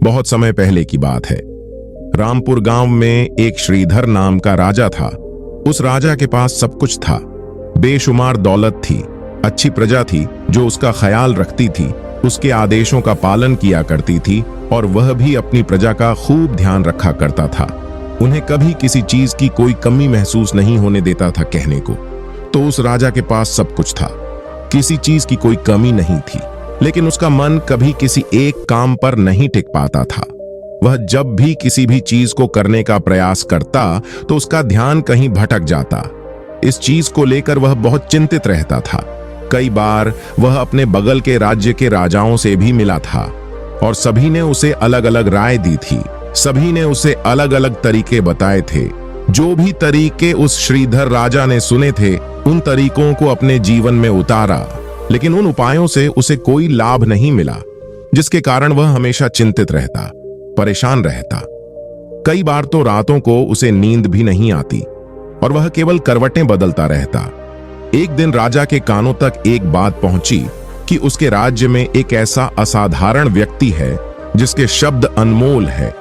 बहुत समय पहले की बात है। रामपुर गांव में एक श्रीधर नाम का राजा था। उस राजा के पास सब कुछ था, बेशुमार दौलत थी, अच्छी प्रजा थी जो उसका ख्याल रखती थी, उसके आदेशों का पालन किया करती थी और वह भी अपनी प्रजा का खूब ध्यान रखा करता था। उन्हें कभी किसी चीज की कोई कमी महसूस नहीं होने देता था कहने को। तो उस राजा के पास सब कुछ था, किसी चीज की कोई कमी नहीं थी, लेकिन उसका मन कभी किसी एक काम पर नहीं टिक पाता था। वह जब भी किसी भी चीज को करने का प्रयास करता तो उसका ध्यान कहीं भटक जाता। इस चीज को लेकर वह बहुत चिंतित रहता था। कई बार वह अपने बगल के राज्य के राजाओं से भी मिला था और सभी ने उसे अलग अलग राय दी थी। सभी ने उसे अलग अलग तरीके बताए थे। जो भी तरीके उस श्रीधर राजा ने सुने थे, उन तरीकों को अपने जीवन में उतारा, लेकिन उन उपायों से उसे कोई लाभ नहीं मिला, जिसके कारण वह हमेशा चिंतित रहता, परेशान रहता। कई बार तो रातों को उसे नींद भी नहीं आती और वह केवल करवटें बदलता रहता। एक दिन राजा के कानों तक एक बात पहुंची कि उसके राज्य में एक ऐसा असाधारण व्यक्ति है जिसके शब्द अनमोल है,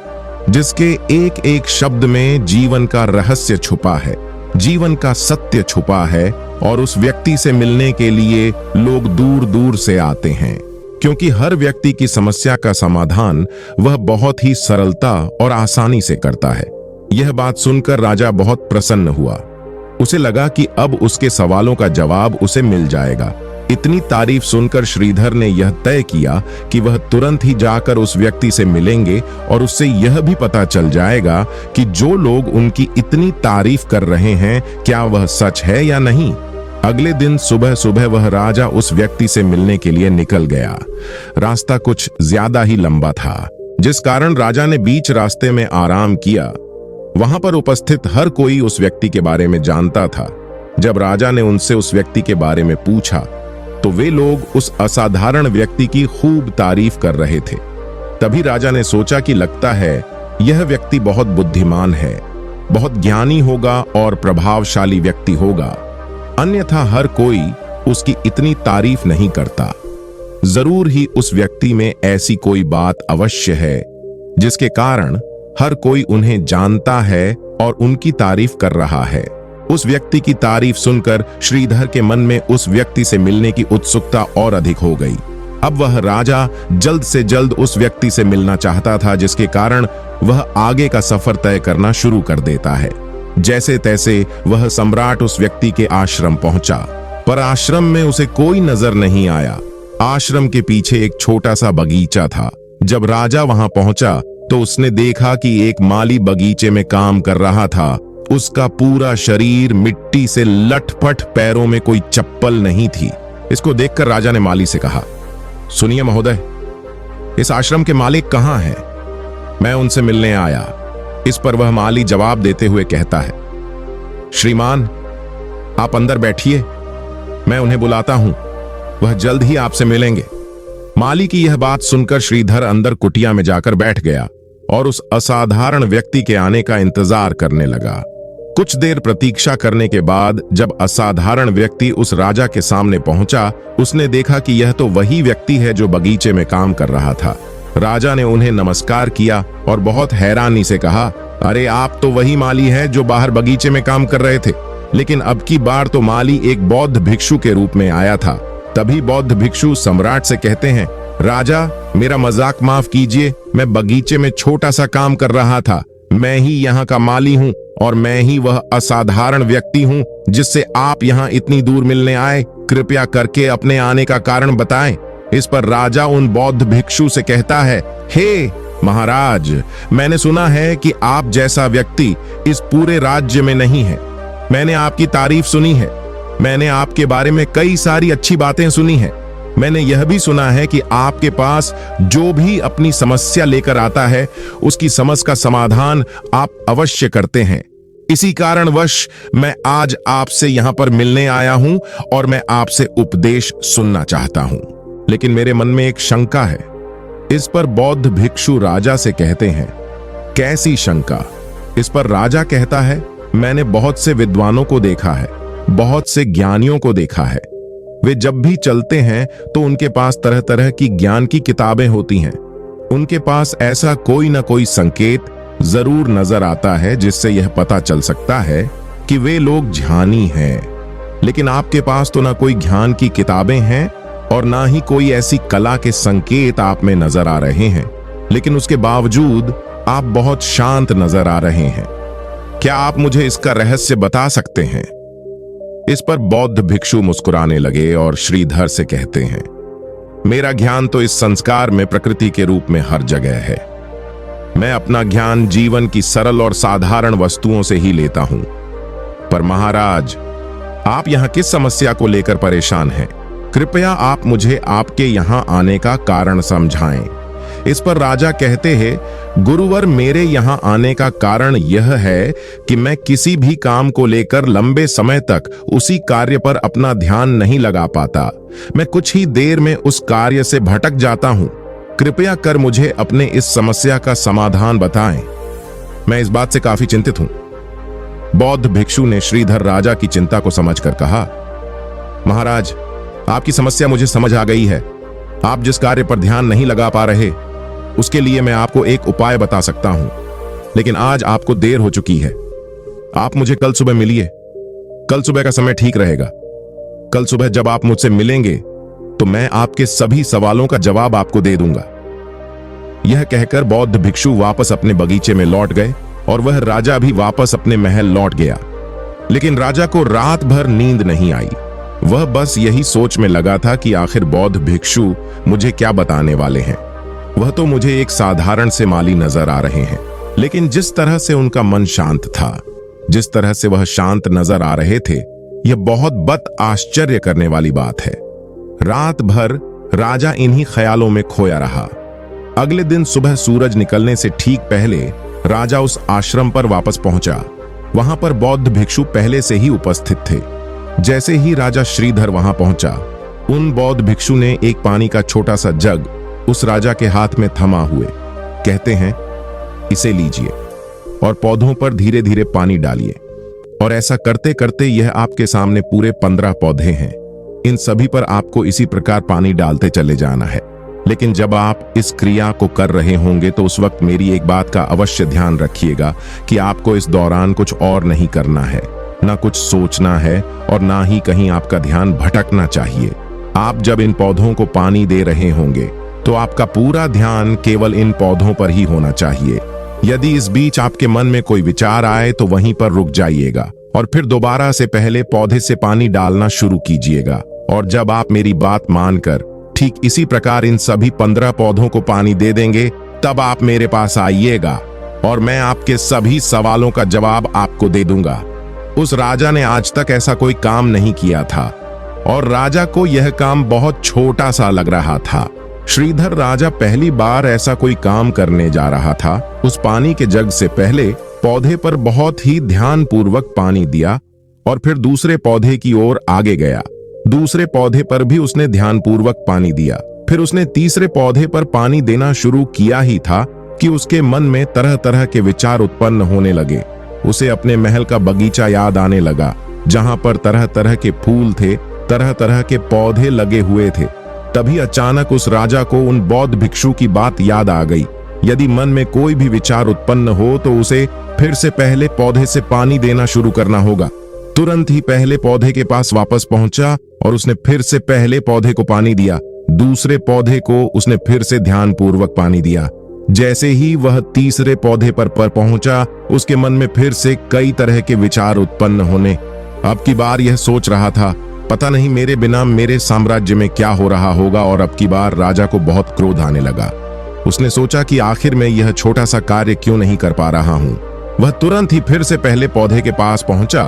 जिसके एक एक शब्द में जीवन का रहस्य छुपा है, जीवन का सत्य छुपा है, और उस व्यक्ति से मिलने के लिए लोग दूर दूर से आते हैं, क्योंकि हर व्यक्ति की समस्या का समाधान वह बहुत ही सरलता और आसानी से करता है। यह बात सुनकर राजा बहुत प्रसन्न हुआ। उसे लगा कि अब उसके सवालों का जवाब उसे मिल जाएगा। इतनी तारीफ सुनकर श्रीधर ने यह तय किया कि वह तुरंत ही जाकर उस व्यक्ति से मिलेंगे और उससे यह भी पता चल जाएगा कि जो लोग उनकी इतनी तारीफ कर रहे हैं, क्या वह सच है या नहीं। अगले दिन सुबह सुबह वह राजा उस व्यक्ति से मिलने के लिए निकल गया। रास्ता कुछ ज्यादा ही लंबा था, जिस कारण राजा ने बीच रास्ते में आराम किया। वहां पर उपस्थित हर कोई उस व्यक्ति के बारे में जानता था। जब राजा ने उनसे उस व्यक्ति के बारे में पूछा तो वे लोग उस असाधारण व्यक्ति की खूब तारीफ कर रहे थे। तभी राजा ने सोचा कि लगता है यह व्यक्ति बहुत बुद्धिमान है, बहुत ज्ञानी होगा और प्रभावशाली व्यक्ति होगा, अन्यथा हर कोई उसकी इतनी तारीफ नहीं करता। जरूर ही उस व्यक्ति में ऐसी कोई बात अवश्य है जिसके कारण हर कोई उन्हें जानता है और उनकी तारीफ कर रहा है। उस व्यक्ति की तारीफ सुनकर श्रीधर के मन में उस व्यक्ति से मिलने की उत्सुकता और अधिक हो गई। अब वह राजा जल्द से जल्द उस व्यक्ति से मिलना चाहता था, जिसके कारण वह आगे का सफर तय करना शुरू कर देता है। जैसे तैसे वह सम्राट उस व्यक्ति के आश्रम पहुंचा, पर आश्रम में उसे कोई नजर नहीं आया। आश्रम के पीछे एक छोटा सा बगीचा था। जब राजा वहां पहुंचा तो उसने देखा कि एक माली बगीचे में काम कर रहा था। उसका पूरा शरीर मिट्टी से लटपट, पैरों में कोई चप्पल नहीं थी। इसको देखकर राजा ने माली से कहा, सुनिए महोदय, इस आश्रम के मालिक कहां हैं? मैं उनसे मिलने आया। इस पर वह माली जवाब देते हुए कहता है, श्रीमान, आप अंदर बैठिए, मैं उन्हें बुलाता हूं, वह जल्द ही आपसे मिलेंगे। माली की यह बात सुनकर श्रीधर अंदर कुटिया में जाकर बैठ गया और उस असाधारण व्यक्ति के आने का इंतजार करने लगा। कुछ देर प्रतीक्षा करने के बाद जब असाधारण व्यक्ति उस राजा के सामने पहुंचा, उसने देखा कि यह तो वही व्यक्ति है जो बगीचे में काम कर रहा था। राजा ने उन्हें नमस्कार किया और बहुत हैरानी से कहा, अरे आप तो वही माली हैं जो बाहर बगीचे में काम कर रहे थे। लेकिन अब की बार तो माली एक बौद्ध भिक्षु के रूप में आया था। तभी बौद्ध भिक्षु सम्राट से कहते हैं, राजा, मेरा मजाक माफ कीजिए, मैं बगीचे में छोटा सा काम कर रहा था। मैं ही यहाँ का माली हूँ और मैं ही वह असाधारण व्यक्ति हूँ जिससे आप यहाँ इतनी दूर मिलने आए। कृपया करके अपने आने का कारण बताएं। इस पर राजा उन बौद्ध भिक्षु से कहता है, हे महाराज, मैंने सुना है कि आप जैसा व्यक्ति इस पूरे राज्य में नहीं है। मैंने आपकी तारीफ सुनी है, मैंने आपके बारे में कई सारी अच्छी बातें सुनी हैं। मैंने यह भी सुना है कि आपके पास जो भी अपनी समस्या लेकर आता है, उसकी समस्या का समाधान आप अवश्य करते हैं। इसी कारणवश मैं आज आपसे यहां पर मिलने आया हूं और मैं आपसे उपदेश सुनना चाहता हूं। लेकिन मेरे मन में एक शंका है। इस पर बौद्ध भिक्षु राजा से कहते हैं, कैसी शंका? इस पर राजा कहता है, मैंने बहुत से विद्वानों को देखा है, बहुत से ज्ञानियों को देखा है। वे जब भी चलते हैं तो उनके पास तरह तरह की ज्ञान की किताबें होती हैं। उनके पास ऐसा कोई ना कोई संकेत जरूर नजर आता है जिससे यह पता चल सकता है कि वे लोग ज्ञानी हैं। लेकिन आपके पास तो ना कोई ज्ञान की किताबें हैं और ना ही कोई ऐसी कला के संकेत आप में नजर आ रहे हैं, लेकिन उसके बावजूद आप बहुत शांत नजर आ रहे हैं। क्या आप मुझे इसका रहस्य बता सकते हैं? इस पर बौद्ध भिक्षु मुस्कुराने लगे और श्रीधर से कहते हैं, मेरा ज्ञान तो इस संस्कार में प्रकृति के रूप में हर जगह है। मैं अपना ज्ञान जीवन की सरल और साधारण वस्तुओं से ही लेता हूं। पर महाराज, आप यहां किस समस्या को लेकर परेशान हैं? कृपया आप मुझे आपके यहां आने का कारण समझाएं। इस पर राजा कहते हैं, गुरुवर, मेरे यहां आने का कारण यह है कि मैं किसी भी काम को लेकर लंबे समय तक उसी कार्य पर अपना ध्यान नहीं लगा पाता। मैं कुछ ही देर में उस कार्य से भटक जाता हूं। कृपया कर मुझे अपने इस समस्या का समाधान बताएं। मैं इस बात से काफी चिंतित हूं। बौद्ध भिक्षु ने श्रीधर राजा की चिंता को समझकर कहा, महाराज, आपकी समस्या मुझे समझ आ गई है। आप जिस कार्य पर ध्यान नहीं लगा पा रहे, उसके लिए मैं आपको एक उपाय बता सकता हूं, लेकिन आज आपको देर हो चुकी है। आप मुझे कल सुबह मिलिए। कल सुबह का समय ठीक रहेगा। कल सुबह जब आप मुझसे मिलेंगे तो मैं आपके सभी सवालों का जवाब आपको दे दूंगा। यह कहकर बौद्ध भिक्षु वापस अपने बगीचे में लौट गए और वह राजा भी वापस अपने महल लौट गया। लेकिन राजा को रात भर नींद नहीं आई। वह बस यही सोच में लगा था कि आखिर बौद्ध भिक्षु मुझे क्या बताने वाले हैं। वह तो मुझे एक साधारण से माली नजर आ रहे हैं, लेकिन जिस तरह से उनका मन शांत था, जिस तरह से वह शांत नजर आ रहे थे, यह बहुत आश्चर्य करने वाली बात है। रात भर राजा इन्हीं ख्यालों में खोया रहा। अगले दिन सुबह सूरज निकलने से ठीक पहले राजा उस आश्रम पर वापस पहुंचा। वहां पर बौद्ध भिक्षु पहले से ही उपस्थित थे। जैसे ही राजा श्रीधर वहां पहुंचा, उन बौद्ध भिक्षु ने एक पानी का छोटा सा जग उस राजा के हाथ में थमा हुए कहते हैं, इसे लीजिए और पौधों पर धीरे धीरे पानी डालिए। और ऐसा करते करते यह आपके सामने पूरे 15 पौधे हैं। इन सभी पर आपको इसी प्रकार पानी डालते चले जाना है। लेकिन जब आप इस क्रिया को कर रहे होंगे तो उस वक्त मेरी एक बात का अवश्य ध्यान रखिएगा कि आपको इस दौरान कुछ और नहीं करना है, ना कुछ सोचना है और ना ही कहीं आपका ध्यान भटकना चाहिए। आप जब इन पौधों को पानी दे रहे होंगे तो आपका पूरा ध्यान केवल इन पौधों पर ही होना चाहिए। यदि इस बीच आपके मन में कोई विचार आए तो वहीं पर रुक जाइएगा और फिर दोबारा से पहले पौधे से पानी डालना शुरू कीजिएगा। और जब आप मेरी बात मानकर ठीक इसी प्रकार इन सभी 15 पौधों को पानी दे देंगे, तब आप मेरे पास आइएगा और मैं आपके सभी सवालों का जवाब आपको दे दूंगा। उस राजा ने आज तक ऐसा कोई काम नहीं किया था और राजा को यह काम बहुत छोटा सा लग रहा था। श्रीधर राजा पहली बार ऐसा कोई काम करने जा रहा था। उस पानी के जग से पहले पौधे पर बहुत ही ध्यानपूर्वक पानी दिया और फिर दूसरे पौधे की ओर आगे गया। दूसरे पौधे पर भी उसने ध्यानपूर्वक पानी दिया। फिर उसने तीसरे पौधे पर पानी देना शुरू किया ही था कि उसके मन में तरह तरह के विचार उत्पन्न होने लगे। उसे अपने महल का बगीचा याद आने लगा, जहां पर तरह तरह के फूल थे, तरह तरह के पौधे लगे हुए थे। तभी अचानक उस राजा को उन बौद्ध भिक्षु की बात याद आ गई। यदि मन में कोई भी विचार उत्पन्न हो तो उसे फिर से पहले पौधे से पानी देना शुरू करना होगा। तुरंत ही पहले पौधे के पास वापस पहुंचा और उसने फिर से पहले पौधे को पानी दिया। दूसरे पौधे को उसने फिर से ध्यानपूर्वक पानी दिया। जैसे ही वह तीसरे पौधे पर पहुंचा, उसके मन में फिर से कई तरह के विचार उत्पन्न होने। अब की बार यह सोच रहा था, पता नहीं मेरे बिना मेरे साम्राज्य में क्या हो रहा होगा। और अब की बार राजा को बहुत क्रोध आने लगा। उसने सोचा कि आखिर मैं यह छोटा सा कार्य क्यों नहीं कर पा रहा हूं। वह तुरंत ही फिर से पहले पौधे के पास पहुंचा।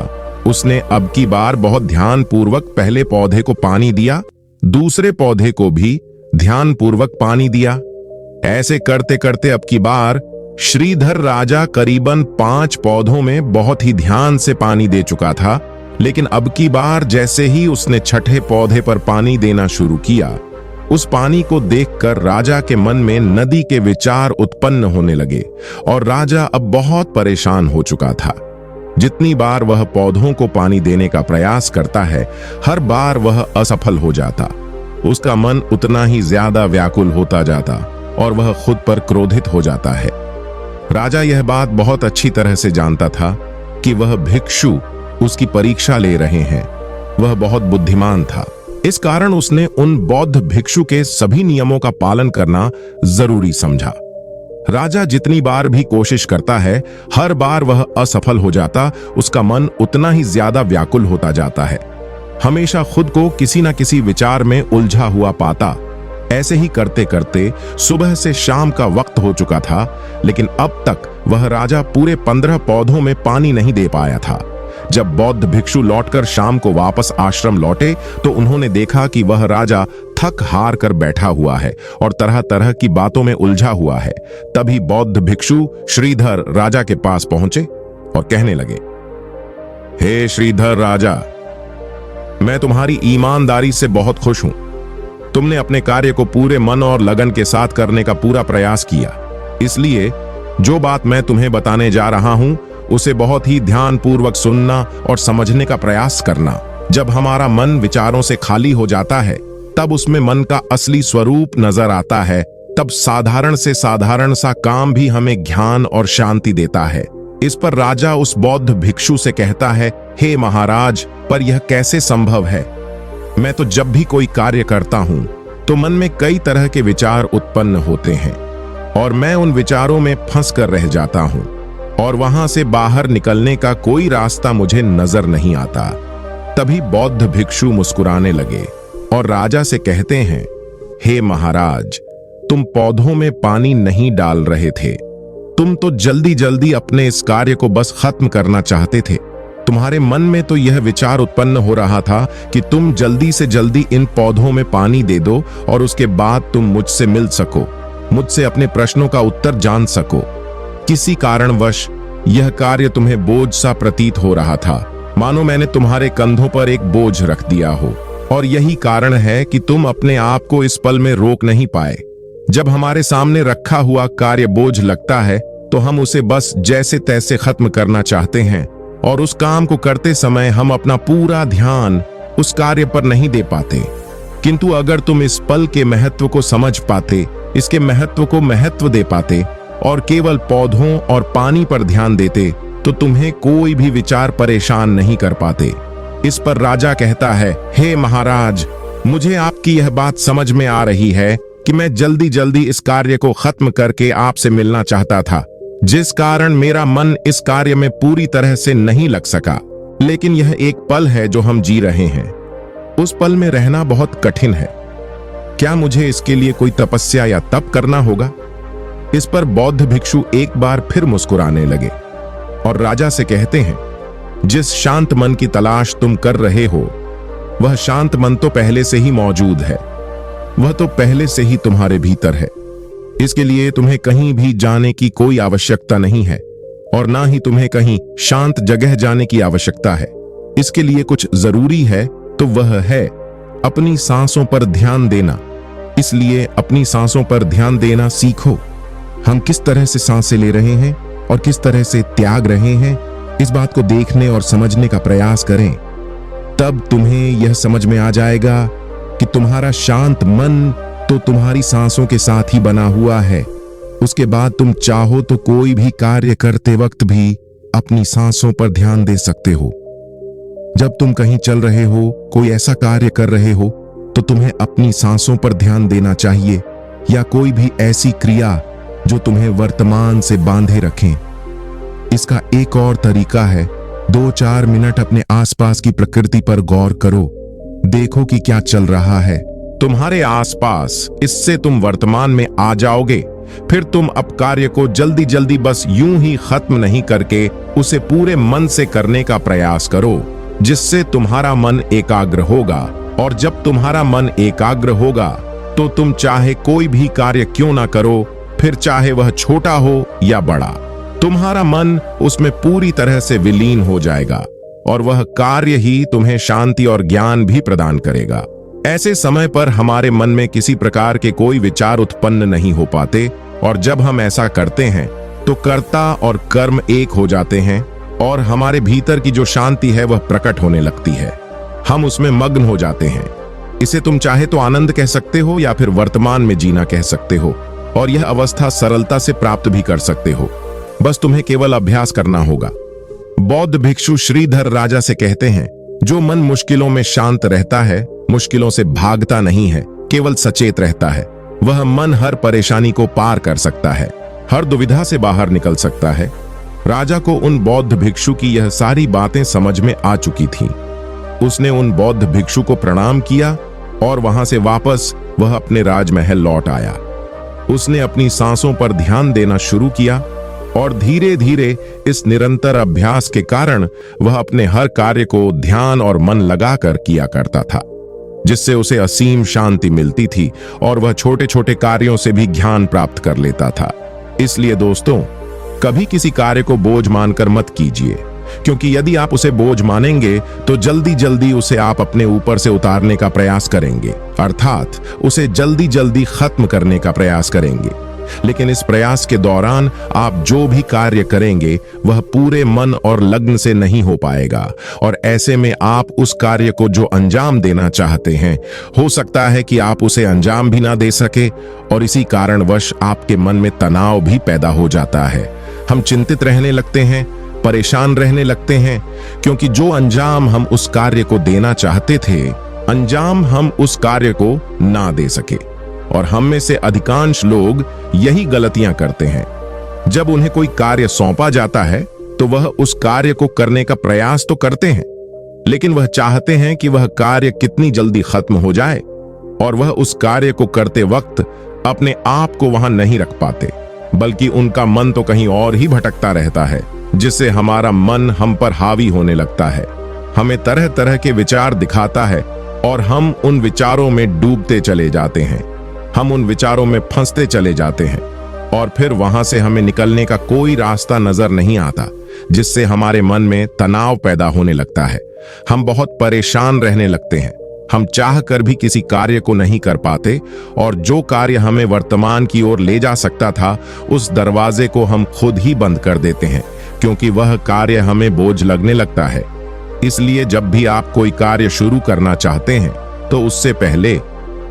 उसने अब की बार बहुत ध्यानपूर्वक पहले पौधे को पानी दिया, दूसरे पौधे को भी ध्यानपूर्वक पानी दिया। ऐसे करते करते अब की बार श्रीधर राजा करीबन 5 पौधों में बहुत ही ध्यान से पानी दे चुका था। लेकिन अब की बार जैसे ही उसने छठे पौधे पर पानी देना शुरू किया, उस पानी को देखकर राजा के मन में नदी के विचार उत्पन्न होने लगे और राजा अब बहुत परेशान हो चुका था। जितनी बार वह पौधों को पानी देने का प्रयास करता है, हर बार वह असफल हो जाता। उसका मन उतना ही ज्यादा व्याकुल होता जाता और वह खुद पर क्रोधित हो जाता है। राजा यह बात बहुत अच्छी तरह से जानता था कि वह भिक्षु उसकी परीक्षा ले रहे हैं। वह बहुत बुद्धिमान था, इस कारण उसने उन बौद्ध भिक्षु के सभी नियमों का पालन करना जरूरी समझा। राजा जितनी बार भी कोशिश करता है, हर बार वह असफल हो जाता। उसका मन उतना ही ज्यादा व्याकुल होता जाता है, हमेशा खुद को किसी न किसी विचार में उलझा हुआ पाता। ऐसे ही करते करते सुबह से शाम का वक्त हो चुका था, लेकिन अब तक वह राजा पूरे 15 पौधों में पानी नहीं दे पाया था। जब बौद्ध भिक्षु लौटकर शाम को वापस आश्रम लौटे तो उन्होंने देखा कि वह राजा थक हार कर बैठा हुआ है और तरह तरह की बातों में उलझा हुआ है। तभी बौद्ध भिक्षु श्रीधर राजा के पास पहुंचे और कहने लगे, हे श्रीधर राजा, मैं तुम्हारी ईमानदारी से बहुत खुश हूं। तुमने अपने कार्य को पूरे मन और लगन के साथ करने का पूरा प्रयास किया, इसलिए जो बात मैं तुम्हें बताने जा रहा हूं उसे बहुत ही ध्यानपूर्वक सुनना और समझने का प्रयास करना। जब हमारा मन विचारों से खाली हो जाता है तब उसमें मन का असली स्वरूप नजर आता है। तब साधारण से साधारण सा काम भी हमें ज्ञान और शांति देता है। इस पर राजा उस बौद्ध भिक्षु से कहता है, हे महाराज, पर यह कैसे संभव है? मैं तो जब भी कोई कार्य करता हूं तो मन में कई तरह के विचार उत्पन्न होते हैं और मैं उन विचारों में फंस कर रह जाता हूं और वहां से बाहर निकलने का कोई रास्ता मुझे नजर नहीं आता। तभी बौद्ध भिक्षु मुस्कुराने लगे और राजा से कहते हैं, हे महाराज, तुम पौधों में पानी नहीं डाल रहे थे, तुम तो जल्दी जल्दी अपने इस कार्य को बस खत्म करना चाहते थे। तुम्हारे मन में तो यह विचार उत्पन्न हो रहा था कि तुम जल्दी से जल्दी इन पौधों में पानी दे दो और उसके बाद तुम मुझसे मिल सको, मुझसे अपने प्रश्नों का उत्तर जान सको। किसी कारणवश यह कार्य तुम्हें बोझ सा प्रतीत हो रहा था, मानो मैंने तुम्हारे कंधों पर एक बोझ रख दिया हो, और यही कारण है कि तुम अपने आप को इस पल में रोक नहीं पाए। जब हमारे सामने रखा हुआ कार्य बोझ लगता है तो हम उसे बस जैसे तैसे खत्म करना चाहते हैं और उस काम को करते समय हम अपना पूरा ध्यान उस कार्य पर नहीं दे पाते। किंतु अगर तुम इस पल के महत्व को समझ पाते, इसके महत्व को महत्व दे पाते और केवल पौधों और पानी पर ध्यान देते, तो तुम्हें कोई भी विचार परेशान नहीं कर पाते। इस पर राजा कहता है, हे महाराज, मुझे आपकी यह बात समझ में आ रही है कि मैं जल्दी जल्दी इस कार्य को खत्म करके आपसे मिलना चाहता था, जिस कारण मेरा मन इस कार्य में पूरी तरह से नहीं लग सका। लेकिन यह एक पल है जो हम जी रहे हैं, उस पल में रहना बहुत कठिन है। क्या मुझे इसके लिए कोई तपस्या या तप करना होगा? इस पर बौद्ध भिक्षु एक बार फिर मुस्कुराने लगे और राजा से कहते हैं, जिस शांत मन की तलाश तुम कर रहे हो, वह शांत मन तो पहले से ही मौजूद है, वह तो पहले से ही तुम्हारे भीतर है। इसके लिए तुम्हें कहीं भी जाने की कोई आवश्यकता नहीं है और ना ही तुम्हें कहीं शांत जगह जाने की आवश्यकता है। इसके लिए कुछ जरूरी है तो वह है अपनी सांसों पर ध्यान देना। इसलिए अपनी सांसों पर ध्यान देना सीखो। हम किस तरह से सांसें ले रहे हैं और किस तरह से त्याग रहे हैं, इस बात को देखने और समझने का प्रयास करें। तब तुम्हें यह समझ में आ जाएगा कि तुम्हारा शांत मन तो तुम्हारी सांसों के साथ ही बना हुआ है। उसके बाद तुम चाहो तो कोई भी कार्य करते वक्त भी अपनी सांसों पर ध्यान दे सकते हो। जब तुम कहीं चल रहे हो, कोई ऐसा कार्य कर रहे हो, तो तुम्हें अपनी सांसों पर ध्यान देना चाहिए, या कोई भी ऐसी क्रिया जो तुम्हें वर्तमान से बांधे रखें। इसका एक और तरीका है, 2-4 मिनट अपने आसपास की प्रकृति पर गौर करो। देखो कि क्या चल रहा है तुम्हारे आसपास। इससे तुम वर्तमान में आ जाओगे। फिर तुम अब कार्य को जल्दी जल्दी बस यूं ही खत्म नहीं करके उसे पूरे मन से करने का प्रयास करो, जिससे तुम्हारा मन एकाग्र होगा। और जब तुम्हारा मन एकाग्र होगा तो तुम चाहे कोई भी कार्य क्यों ना करो, फिर चाहे वह छोटा हो या बड़ा, तुम्हारा मन उसमें पूरी तरह से विलीन हो जाएगा और वह कार्य ही तुम्हें शांति और ज्ञान भी प्रदान करेगा। ऐसे समय पर हमारे मन में किसी प्रकार के कोई विचार उत्पन्न नहीं हो पाते, और जब हम ऐसा करते हैं तो कर्ता और कर्म एक हो जाते हैं और हमारे भीतर की जो शांति है वह प्रकट होने लगती है। हम उसमें मग्न हो जाते हैं। इसे तुम चाहे तो आनंद कह सकते हो या फिर वर्तमान में जीना कह सकते हो। और यह अवस्था सरलता से प्राप्त भी कर सकते हो। बस तुम्हें केवल अभ्यास करना होगा। बौद्ध भिक्षु श्रीधर राजा से कहते हैं, जो मन मुश्किलों में शांत रहता है, मुश्किलों से भागता नहीं है, केवल सचेत रहता है, वह मन हर परेशानी को पार कर सकता है, हर दुविधा से बाहर निकल सकता है। राजा को उन बौद्ध भिक्षु की यह सारी बातें समझ में आ चुकी थीं। उसने उन बौद्ध भिक्षु को प्रणाम किया और वहां से वापस वह अपने राजमहल लौट आया। उसने अपनी सांसों पर ध्यान देना शुरू किया और धीरे धीरे इस निरंतर अभ्यास के कारण वह अपने हर कार्य को ध्यान और मन लगाकर किया करता था, जिससे उसे असीम शांति मिलती थी और वह छोटे छोटे कार्यों से भी ज्ञान प्राप्त कर लेता था। इसलिए दोस्तों, कभी किसी कार्य को बोझ मानकर मत कीजिए, क्योंकि यदि आप उसे बोझ मानेंगे तो जल्दी जल्दी उसे आप अपने ऊपर से उतारने का प्रयास करेंगे, अर्थात उसे जल्दी जल्दी खत्म करने का प्रयास करेंगे। लेकिन इस प्रयास के दौरान आप जो भी कार्य करेंगे वह पूरे मन और लगन से नहीं हो पाएगा, और ऐसे में आप उस कार्य को जो अंजाम देना चाहते हैं, हो सकता है कि आप उसे अंजाम भी ना दे सके, और इसी कारणवश आपके मन में तनाव भी पैदा हो जाता है। हम चिंतित रहने लगते हैं, परेशान रहने लगते हैं, क्योंकि जो अंजाम हम उस कार्य को देना चाहते थे, अंजाम हम उस कार्य को ना दे सके। और हम में से अधिकांश लोग यही गलतियां करते हैं। जब उन्हें कोई कार्य सौंपा जाता है तो वह उस कार्य को करने का प्रयास तो करते हैं, लेकिन वह चाहते हैं कि वह कार्य कितनी जल्दी खत्म हो जाए, और वह उस कार्य को करते वक्त अपने आप को वहां नहीं रख पाते, बल्कि उनका मन तो कहीं और ही भटकता रहता है, जिससे हमारा मन हम पर हावी होने लगता है, हमें तरह तरह के विचार दिखाता है और हम उन विचारों में डूबते चले जाते हैं, हम उन विचारों में फंसते चले जाते हैं, और फिर वहां से हमें निकलने का कोई रास्ता नजर नहीं आता, जिससे हमारे मन में तनाव पैदा होने लगता है। हम बहुत परेशान रहने लगते हैं, हम चाह कर भी किसी कार्य को नहीं कर पाते, और जो कार्य हमें वर्तमान की ओर ले जा सकता था, उस दरवाजे को हम खुद ही बंद कर देते हैं, क्योंकि वह कार्य हमें बोझ लगने लगता है। इसलिए जब भी आप कोई कार्य शुरू करना चाहते हैं तो उससे पहले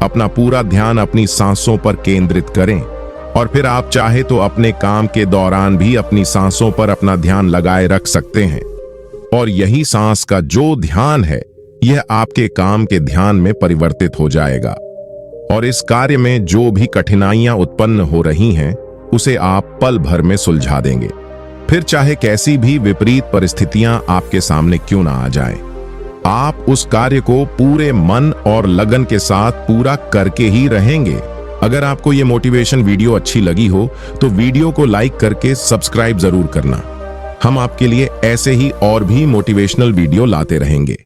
अपना पूरा ध्यान अपनी सांसों पर केंद्रित करें, और फिर आप चाहे तो अपने काम के दौरान भी अपनी सांसों पर अपना ध्यान लगाए रख सकते हैं। और यही सांस का जो ध्यान है, यह आपके काम के ध्यान में परिवर्तित हो जाएगा, और इस कार्य में जो भी कठिनाइयां उत्पन्न हो रही हैं, उसे आप पल भर में सुलझा देंगे। फिर चाहे कैसी भी विपरीत परिस्थितियां आपके सामने क्यों ना आ जाएं, आप उस कार्य को पूरे मन और लगन के साथ पूरा करके ही रहेंगे। अगर आपको ये मोटिवेशन वीडियो अच्छी लगी हो तो वीडियो को लाइक करके सब्सक्राइब जरूर करना। हम आपके लिए ऐसे ही और भी मोटिवेशनल वीडियो लाते रहेंगे।